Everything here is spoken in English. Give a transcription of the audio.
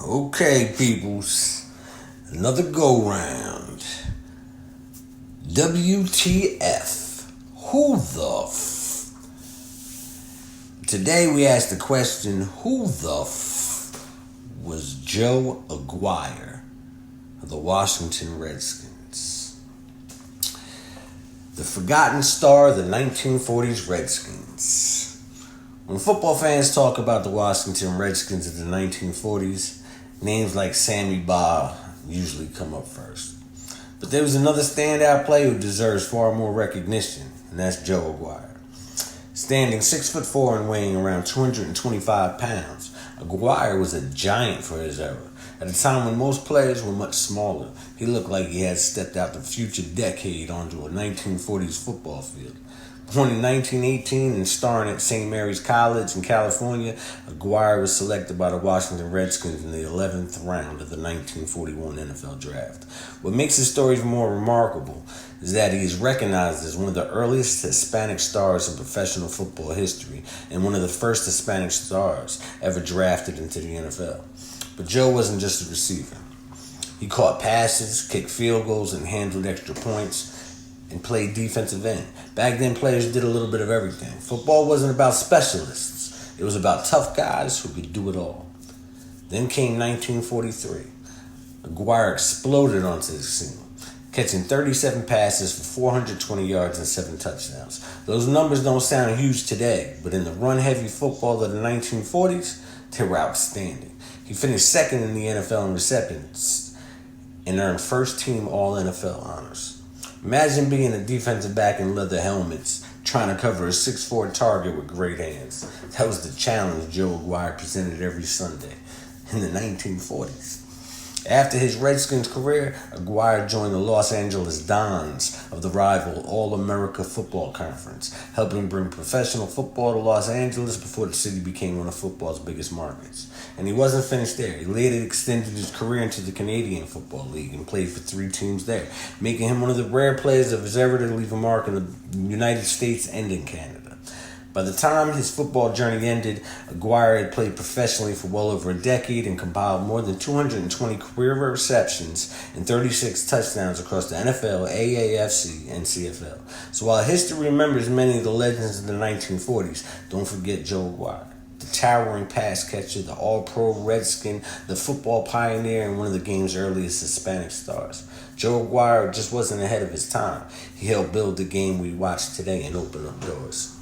Okay, peoples, another go round. WTF? Who the Today we asked the question, who the was Joe Aguirre of the Washington Redskins? The forgotten star of the 1940s Redskins. When football fans talk about the Washington Redskins of the 1940s, names like Sammy Baugh usually come up first. But there was another standout player who deserves far more recognition, and that's Joe Aguirre. Standing 6'4" and weighing around 225 pounds, Aguirre was a giant for his era. At a time when most players were much smaller, he looked like he had stepped out the future decade onto a 1940s football field. Born in 1918 and starring at St. Mary's College in California, Aguirre was selected by the Washington Redskins in the 11th round of the 1941 NFL Draft. What makes his story even more remarkable is that he is recognized as one of the earliest Hispanic stars in professional football history and one of the first Hispanic stars ever drafted into the NFL. But Joe wasn't just a receiver. He caught passes, kicked field goals, and handled extra points, and played defensive end. Back then, players did a little bit of everything. Football wasn't about specialists. It was about tough guys who could do it all. Then came 1943. Aguirre exploded onto the scene, catching 37 passes for 420 yards and 7 touchdowns. Those numbers don't sound huge today, but in the run-heavy football of the 1940s, they were outstanding. He finished second in the NFL in receptions and earned first-team All-NFL honors. Imagine being a defensive back in leather helmets, trying to cover a 6'4" target with great hands. That was the challenge Joe Aguirre presented every Sunday in the 1940s. After his Redskins career, Aguirre joined the Los Angeles Dons of the rival All-America Football Conference, helping bring professional football to Los Angeles before the city became one of football's biggest markets. And he wasn't finished there. He later extended his career into the Canadian Football League and played for 3 teams there, making him one of the rare players of his era to leave a mark in the United States and in Canada. By the time his football journey ended, Aguirre had played professionally for well over a decade and compiled more than 220 career receptions and 36 touchdowns across the NFL, AAFC, and CFL. So while history remembers many of the legends of the 1940s, don't forget Joe Aguirre, the towering pass catcher, the all-pro Redskin, the football pioneer, and one of the game's earliest Hispanic stars. Joe Aguirre just wasn't ahead of his time. He helped build the game we watch today and open up doors.